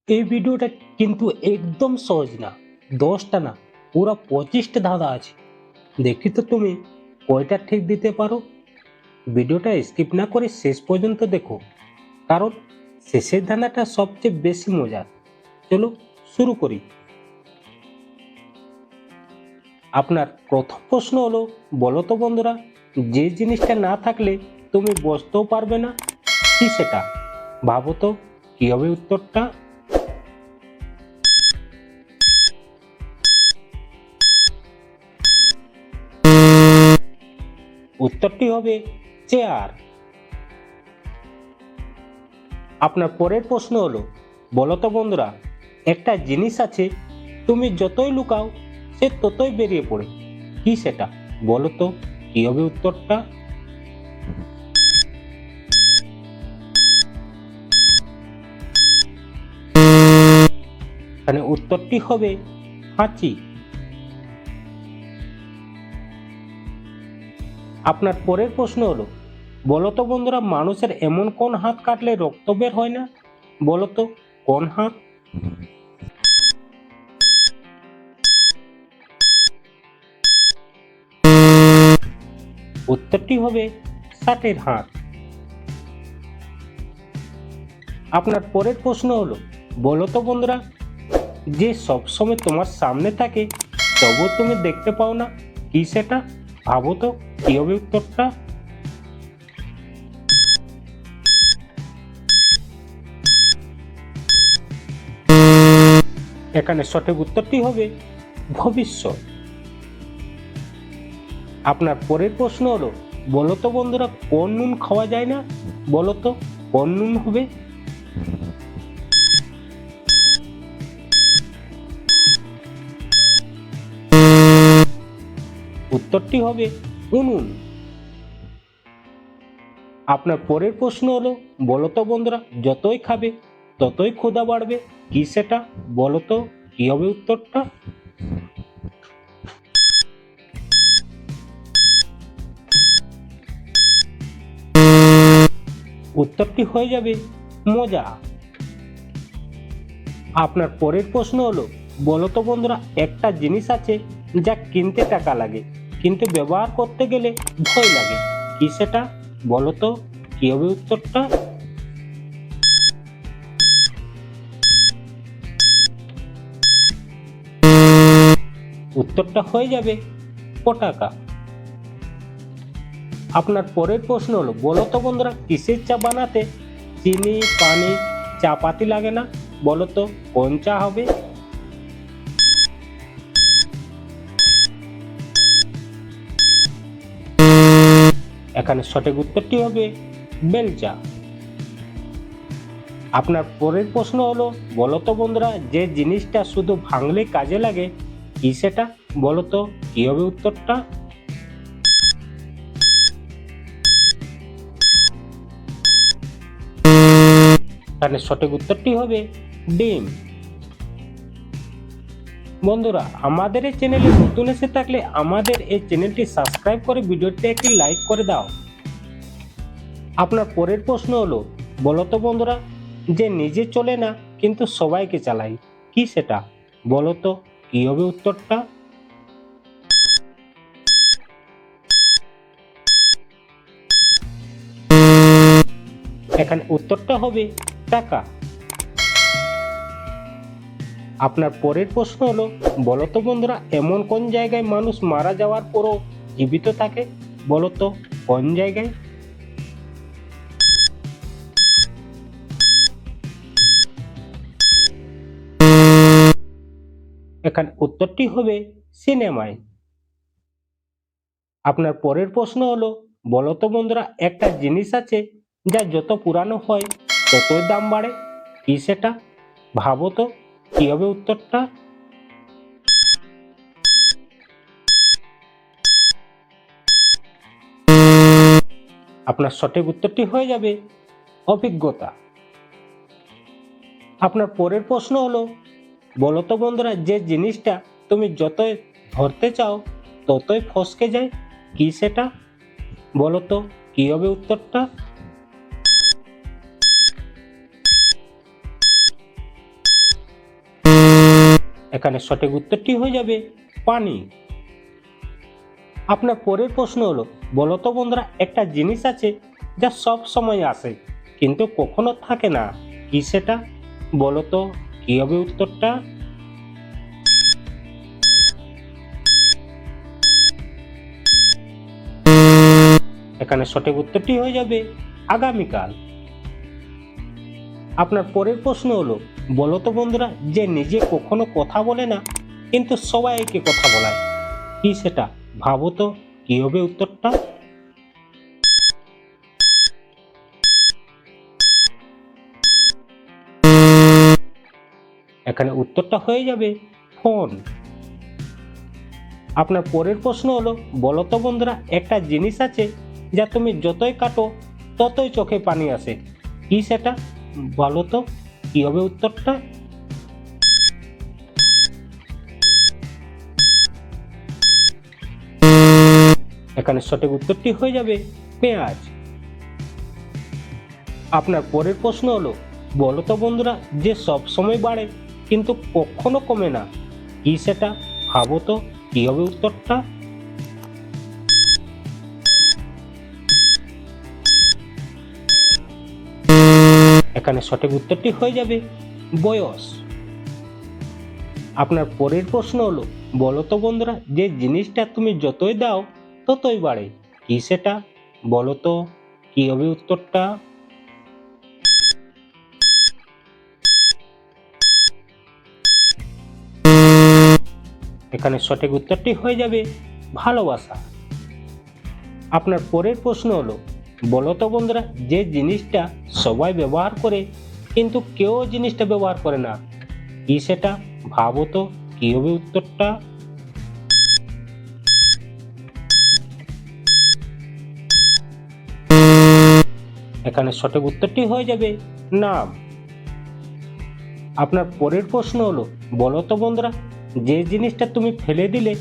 এই ভিডিওটা কিন্তু একদম সহজ না, 10টা না, পুরো 25টা ধাঁধা আছে। দেখি তো তুমি কয়টা ঠিক দিতে পারো। ভিডিওটা স্কিপ না করে শেষ পর্যন্ত দেখো, কারণ শেষের ধাঁধাটা সবচেয়ে বেশি মজার। চলো শুরু করি। আপনার প্রথম প্রশ্ন হলো, বলো তো বন্ধুরা, যে জিনিসটা না থাকলে তুমি বসতেও পারবে না, কি সেটা? ভাবো তো কি হবে উত্তরটা। উত্তরটি হবে চেয়ার। আপনার পরের প্রশ্ন হলো, বলো তো বন্ধুরা, একটা জিনিস আছে, তুমি যতই লুকাও সে ততই বেরিয়ে পড়ে, কি সেটা? বলো তো কি হবে উত্তরটা। এখানে উত্তরটি হবে হাঁচি। আপনার পরের প্রশ্ন হলো, বলো তো বন্ধুরা, মানুষের এমন কোন হাত কাটলে রক্ত বের হয় না? বলো তো কোন হাত? উত্তরটি হবে ষাটের হাত। আপনার পরের প্রশ্ন হলো, বলো তো বন্ধুরা, যে সবসময় তোমার সামনে থাকে তবু তুমি দেখতে পাও না, কি সেটা? ভাবো তো কি হবে উত্তরটা। এখানে সঠিক উত্তরটি হবে ভবিষ্যৎ। আপনার পরের প্রশ্ন হলো, বলো তো বন্ধুরা, কোন নুন খাওয়া যায় না? বলো তো কোন নুন হবে? উত্তরটি হবে উনুন। আপনার পরের প্রশ্ন হলো, বলো তো বন্ধুরা, যতই খাবে ততই ক্ষুধা বাড়বে, কি সেটা? বলো তো কি হবে উত্তরটা। উত্তরটি হয়ে যাবে মজা। আপনার পরের প্রশ্ন হলো, বলো তো বন্ধুরা, একটা জিনিস আছে যা কিনতে টাকা লাগে কিন্তু ব্যবহার করতে গেলে ভয় লাগে, কি সেটা? বলো তো কি হবে উত্তরটা। উত্তরটা হয়ে যাবে পটাকা। আপনার পরের প্রশ্ন হলো, বলো তো বন্ধুরা, কিসের চা বানাতে চিনি, পানি, চা পাতি লাগে না? বলো তো কোন চা হবে? এখানে সঠিক উত্তরটি হবে বেলচা। আপনার পরের প্রশ্ন হলো, বলো তো বন্ধুরা, যে জিনিসটা শুধু ভাঙলে কাজে লাগে, কি সেটা? বলো তো কি হবে উত্তরটা। এখানে সঠিক উত্তরটি হবে ডিম। বন্ধুরা, আমাদের এই চ্যানেলে নতুন এসে থাকলে আমাদের এই চ্যানেলটি সাবস্ক্রাইব করে ভিডিওতে একটি লাইক করে দাও। আপনার পরের প্রশ্ন হলো, বলো তো বন্ধুরা, যে নিজে চলে না কিন্তু সবাইকে চালায়, কি সেটা? বলো তো কি হবে উত্তরটা। এখানে উত্তরটা হবে টাকা। আপনার পরের প্রশ্ন হলো, বলো তো বন্ধুরা, এমন কোন জায়গায় মানুষ মারা যাওয়ার পরও জীবিত থাকে? বলো তো কোন জায়গায়? এখানে উত্তরটি হবে সিনেমায়। আপনার পরের প্রশ্ন হলো, বলো তো বন্ধুরা, একটা জিনিস আছে যা যত পুরানো হয় ততই দাম বাড়ে, কি সেটা? ভাবো তো কি হবে উত্তরটা। আপনার সঠিক উত্তরটি হয়ে যাবে অভিজ্ঞতা। আপনার পরের প্রশ্ন হলো, বলো তো বন্ধুরা, যে জিনিসটা তুমি যতই ধরতে চাও ততই ফসকে যায়, কি সেটা? বলো তো কি হবে উত্তরটা। এখানে সঠিক উত্তরটি হয়ে যাবে পানি। আপনার পরের প্রশ্ন হলো, বলো তো বন্ধুরা, একটা জিনিস আছে যা সব সময় আসে কিন্তু কখনো থাকে না, কি সেটা? বলো তো কি হবে উত্তরটা? এখানে সঠিক উত্তরটি হয়ে যাবে আগামীকাল। আপনার পরের প্রশ্ন হলো, বলো তো বন্ধুরা, যে নিজে কখনো কথা বলে না কিন্তু সবাইকে কথা বলায়, কি সেটা? ভাবো তো কি হবে উত্তরটা? এখানে উত্তরটা হয়ে যাবে ফোন। আপনার পরের প্রশ্ন হলো, বলো তো বন্ধুরা, একটা জিনিস আছে যা তুমি যতই কাটো ততই চোখে পানি আসে, কি সেটা? বলো তো কি হবে উত্তরটা? এখানে সঠিক উত্তরটি হয়ে যাবে পেঁয়াজ। আপনার পরের প্রশ্ন হলো, বলো তো বন্ধুরা, যে সব সময় বাড়ে কিন্তু কখনো কমে না, কি সেটা? ভাবো তো কি হবে উত্তরটা? এখানে সঠিক উত্তরটি হয়ে যাবে বয়স। আপনার পরের প্রশ্ন হলো, বলো তো বন্ধুরা, যে জিনিসটা তুমি যতই দাও ততই বাড়ে, কি সেটা? বলো তো কি হবে উত্তরটা? এখানে সঠিক উত্তরটি হয়ে যাবে ভালোবাসা। আপনার পরের প্রশ্ন হলো, বলো তো বন্ধুরা, যে জিনিসটা সবাই ব্যবহার করে কিন্তু কেউ জিনিসটা ব্যবহার করে না, কি সেটা? ভাবো তো কি হবে উত্তরটা? এখানে সঠিক উত্তরটি হয়ে যাবে নাম। আপনার পরের প্রশ্ন হলো, বলো তো বন্ধুরা, যে জিনিসটা তুমি ফেলে দিলে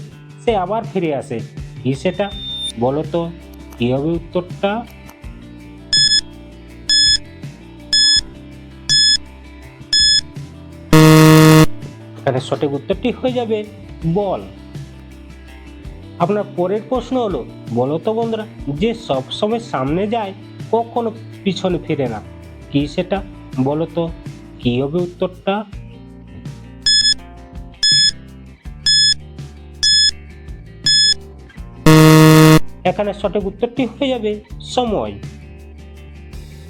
সে আবার ফিরে আসে, কি সেটা? বলো তো কি হবে উত্তরটা? এখানে সঠিক উত্তরটি হয়ে যাবে বল। আপনার পরের প্রশ্ন হলো, বলো তো বন্ধুরা, যে সব সময় সামনে যায় কখনো পিছনে ফিরে না, কি সেটা? বলো তো কি হবে উত্তরটা? এখানে সঠিক উত্তরটি হয়ে যাবে সময়।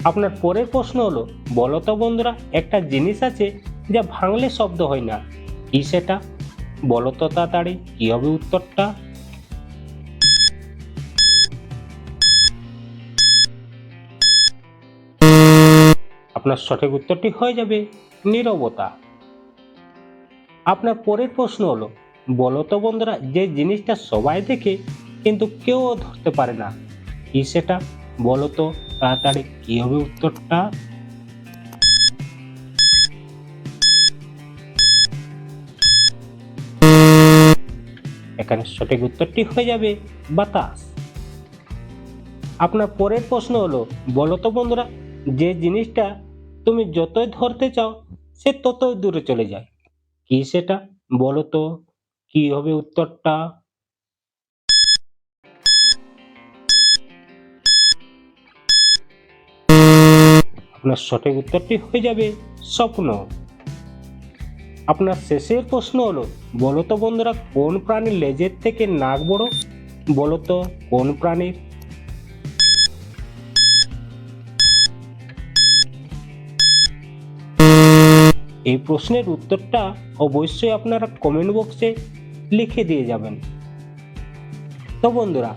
আপনার পরের প্রশ্ন হলো, বলো তো বন্ধুরা, একটা জিনিস আছে যা ভাঙলে শব্দ হয় না, কি সেটা? বলো তো তাড়াতাড়ি কি হবে উত্তরটা? আপনার সঠিক উত্তরটি হয়ে যাবে নীরবতা। আপনার পরের প্রশ্ন হলো, বলো তো বন্ধুরা, যে জিনিসটা সবাই দেখে কিন্তু কেউ ধরতে পারে না, কি সেটা? বলো তো তাড়াতাড়ি কি হবে উত্তরটা? এখানে সঠিক উত্তরটি হয়ে যাবে বাতাস। আপনার পরের প্রশ্ন হলো, বলো তো বন্ধুরা, যে জিনিসটা তুমি যতই ধরতে চাও সে ততই দূরে চলে যায়, কি সেটা? বলো তো কি হবে উত্তরটা? আপনার সঠিক উত্তরটি হয়ে যাবে স্বপ্ন। আপনার শেষের প্রশ্ন হলো, বলো তো বন্ধুরা, কোন প্রাণীর লেজের থেকে নাক বড়? বলো তো কোন প্রাণীর? এই প্রশ্নের উত্তরটা অবশ্যই আপনারা কমেন্ট বক্সে লিখে দিয়ে যাবেন। তো বন্ধুরা,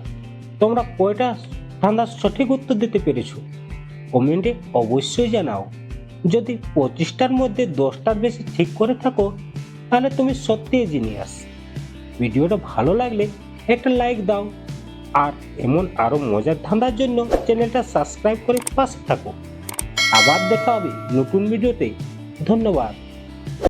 তোমরা কয়টা ধাঁধার সঠিক উত্তর দিতে পেরেছো কমেন্টে অবশ্যই জানাও। যদি 25টার মধ্যে 10টার বেশি ঠিক করে থাকো তাহলে তুমি সত্যিই জিনিয়াস। ভিডিওটা ভালো লাগলে একটা লাইক দাও, আর এমন আরো মজার ধাঁধার জন্য চ্যানেলটা সাবস্ক্রাইব করে পাশে থাকো। আবার দেখা হবে নতুন ভিডিওতে। ধন্যবাদ।